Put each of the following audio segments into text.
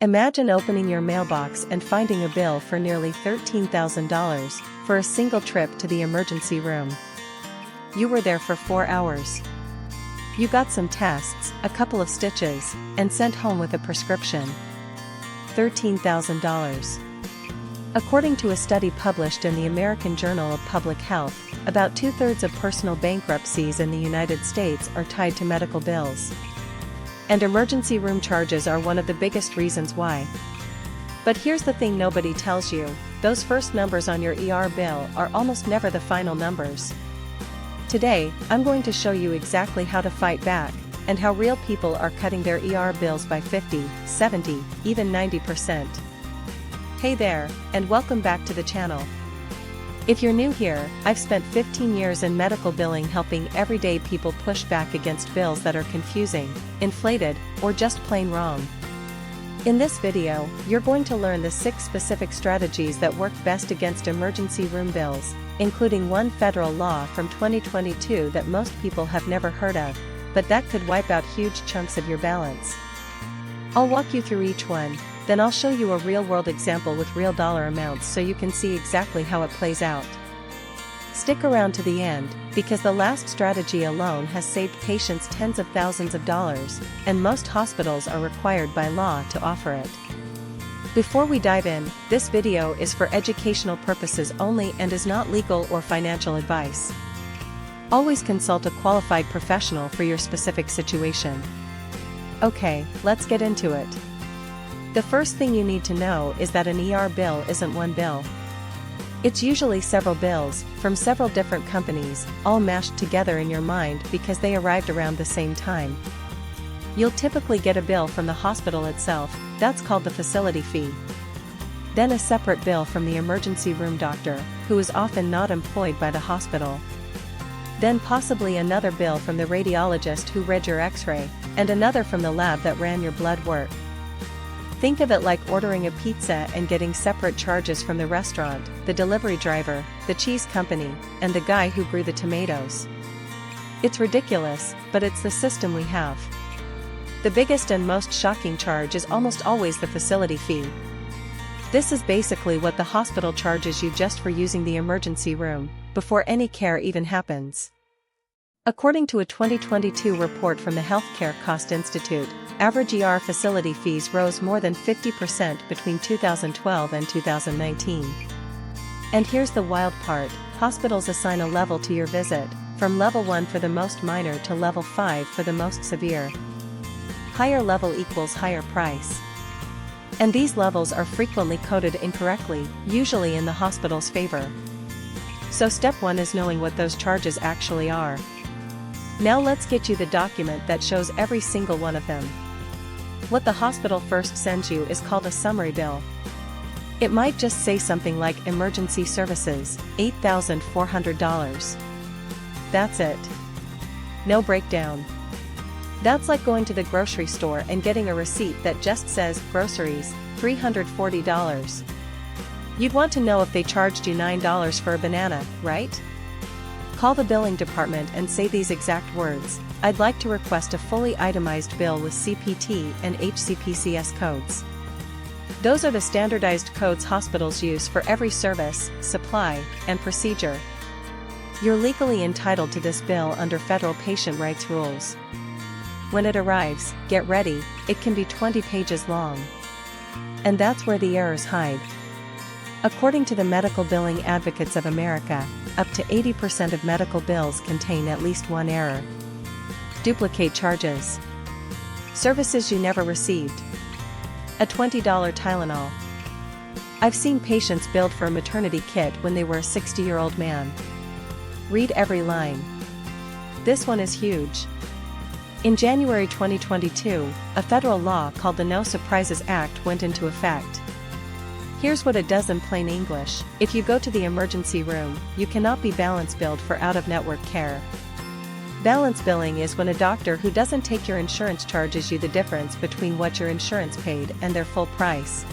Imagine opening your mailbox and finding a bill for nearly $13,000 for a single trip to the emergency room. You were there for 4 hours. You got some tests, a couple of stitches, and sent home with a prescription. $13,000. According to a study published in the American Journal of Public Health, about 2/3 of personal bankruptcies in the United States are tied to medical bills. And emergency room charges are one of the biggest reasons why. But here's the thing nobody tells you, those first numbers on your ER bill are almost never the final numbers. Today, I'm going to show you exactly how to fight back, and how real people are cutting their ER bills by 50, 70, even 90%. Hey there, and welcome back to the channel. If you're new here, I've spent 15 years in medical billing helping everyday people push back against bills that are confusing, inflated, or just plain wrong. In this video, you're going to learn the 6 specific strategies that work best against emergency room bills, including one federal law from 2022 that most people have never heard of, but that could wipe out huge chunks of your balance. I'll walk you through each one, then I'll show you a real-world example with real dollar amounts so you can see exactly how it plays out. Stick around to the end, because the last strategy alone has saved patients tens of thousands of dollars, and most hospitals are required by law to offer it. Before we dive in, this video is for educational purposes only and is not legal or financial advice. Always consult a qualified professional for your specific situation. Okay, let's get into it. The first thing you need to know is that an ER bill isn't one bill. It's usually several bills, from several different companies, all mashed together in your mind because they arrived around the same time. You'll typically get a bill from the hospital itself, that's called the facility fee. Then a separate bill from the emergency room doctor, who is often not employed by the hospital. Then possibly another bill from the radiologist who read your x-ray, and another from the lab that ran your blood work. Think of it like ordering a pizza and getting separate charges from the restaurant, the delivery driver, the cheese company, and the guy who grew the tomatoes. It's ridiculous, but it's the system we have. The biggest and most shocking charge is almost always the facility fee. This is basically what the hospital charges you just for using the emergency room, before any care even happens. According to a 2022 report from the Healthcare Cost Institute, average ER facility fees rose more than 50% between 2012 and 2019. And here's the wild part, hospitals assign a level to your visit, from level 1 for the most minor to level 5 for the most severe. Higher level equals higher price. And these levels are frequently coded incorrectly, usually in the hospital's favor. So step 1 is knowing what those charges actually are. Now let's get you the document that shows every single one of them. What the hospital first sends you is called a summary bill. It might just say something like emergency services, $8,400. That's it. No breakdown. That's like going to the grocery store and getting a receipt that just says groceries, $340. You'd want to know if they charged you $9 for a banana, right? Call the billing department and say these exact words, "I'd like to request a fully itemized bill with CPT and HCPCS codes." Those are the standardized codes hospitals use for every service, supply, and procedure. You're legally entitled to this bill under federal patient rights rules. When it arrives, get ready, it can be 20 pages long. And that's where the errors hide. According to the Medical Billing Advocates of America, up to 80% of medical bills contain at least one error. Duplicate charges. Services you never received. A $20 Tylenol. I've seen patients billed for a maternity kit when they were a 60-year-old man. Read every line. This one is huge. In January 2022, a federal law called the No Surprises Act went into effect. Here's what it does in plain English: if you go to the emergency room, you cannot be balance billed for out-of-network care. Balance billing is when a doctor who doesn't take your insurance charges you the difference between what your insurance paid and their full price.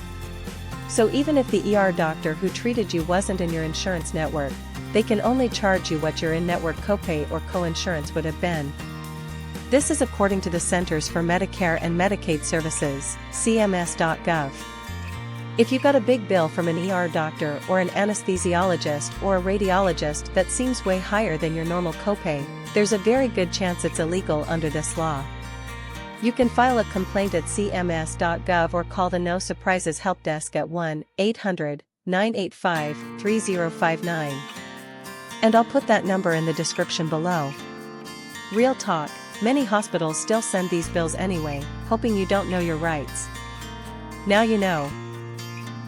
So even if the ER doctor who treated you wasn't in your insurance network, they can only charge you what your in-network copay or co-insurance would have been. This is according to the Centers for Medicare and Medicaid Services, CMS.gov. If you got a big bill from an ER doctor or an anesthesiologist or a radiologist that seems way higher than your normal copay, there's a very good chance it's illegal under this law. You can file a complaint at CMS.gov or call the No Surprises Help Desk at 1-800-985-3059. And I'll put that number in the description below. Real talk, many hospitals still send these bills anyway, hoping you don't know your rights. Now you know.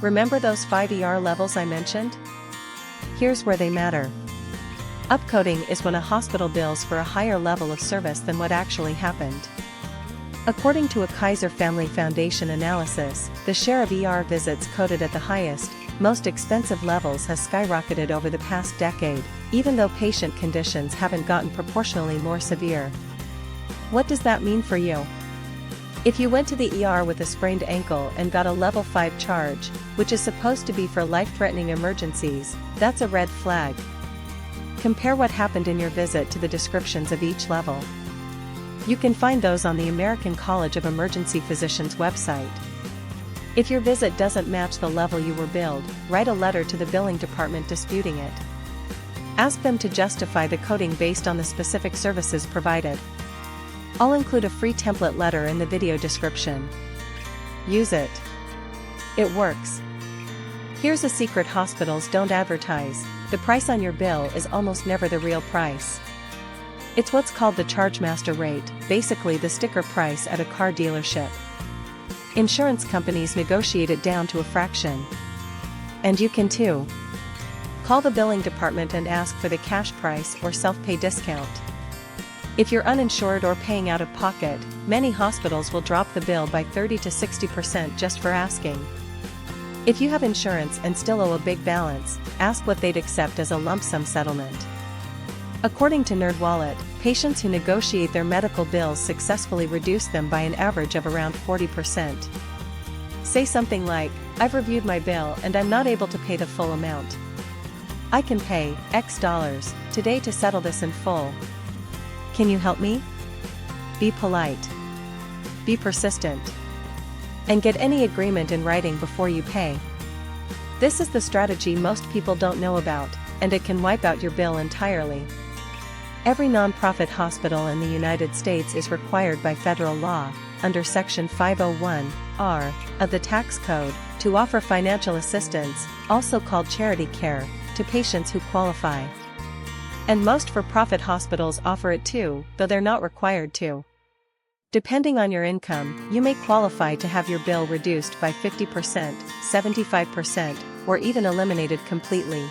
Remember those 5 ER levels I mentioned? Here's where they matter. Upcoding is when a hospital bills for a higher level of service than what actually happened. According to a Kaiser Family Foundation analysis, the share of ER visits coded at the highest, most expensive levels has skyrocketed over the past decade, even though patient conditions haven't gotten proportionally more severe. What does that mean for you? If you went to the ER with a sprained ankle and got a level 5 charge, which is supposed to be for life-threatening emergencies, that's a red flag. Compare what happened in your visit to the descriptions of each level. You can find those on the American College of Emergency Physicians website. If your visit doesn't match the level you were billed, write a letter to the billing department disputing it. Ask them to justify the coding based on the specific services provided. I'll include a free template letter in the video description. Use it. It works. Here's a secret hospitals don't advertise: the price on your bill is almost never the real price. It's what's called the chargemaster rate, basically the sticker price at a car dealership. Insurance companies negotiate it down to a fraction. And you can too. Call the billing department and ask for the cash price or self-pay discount. If you're uninsured or paying out of pocket, many hospitals will drop the bill by 30 to 60% just for asking. If you have insurance and still owe a big balance, ask what they'd accept as a lump sum settlement. According to NerdWallet, patients who negotiate their medical bills successfully reduce them by an average of around 40%. Say something like, "I've reviewed my bill and I'm not able to pay the full amount. I can pay X dollars today to settle this in full. Can you help me?" Be polite. Be persistent. And get any agreement in writing before you pay. This is the strategy most people don't know about, and it can wipe out your bill entirely. Every nonprofit hospital in the United States is required by federal law, under Section 501(r) of the tax code, to offer financial assistance, also called charity care, to patients who qualify. And most for-profit hospitals offer it too, though they're not required to. Depending on your income, you may qualify to have your bill reduced by 50%, 75%, or even eliminated completely.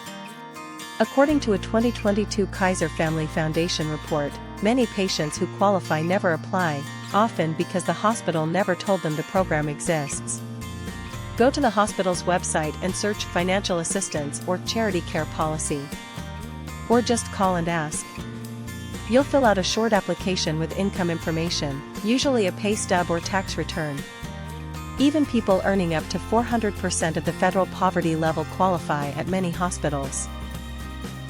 According to a 2022 Kaiser Family Foundation report, many patients who qualify never apply, often because the hospital never told them the program exists. Go to the hospital's website and search financial assistance or charity care policy. Or just call and ask. You'll fill out a short application with income information, usually a pay stub or tax return. Even people earning up to 400% of the federal poverty level qualify at many hospitals.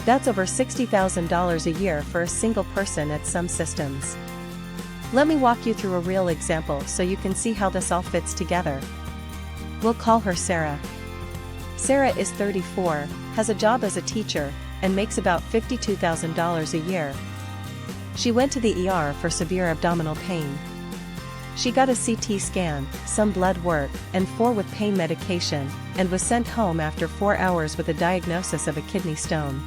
That's over $60,000 a year for a single person at some systems. Let me walk you through a real example so you can see how this all fits together. We'll call her Sarah. Sarah is 34, has a job as a teacher, and makes about $52,000 a year. She went to the ER for severe abdominal pain. She got a CT scan, some blood work, and 4 with pain medication, and was sent home after 4 hours with a diagnosis of a kidney stone.